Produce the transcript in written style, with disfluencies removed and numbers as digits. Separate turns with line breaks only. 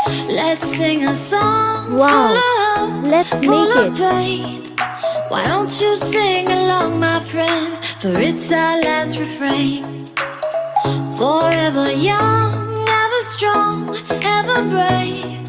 Let's sing a song
Wow,
full of hope,
let's
full
make
of
it.
pain. Why don't you sing along, my friend? For it's our last refrain. Forever young, ever strong, ever brave.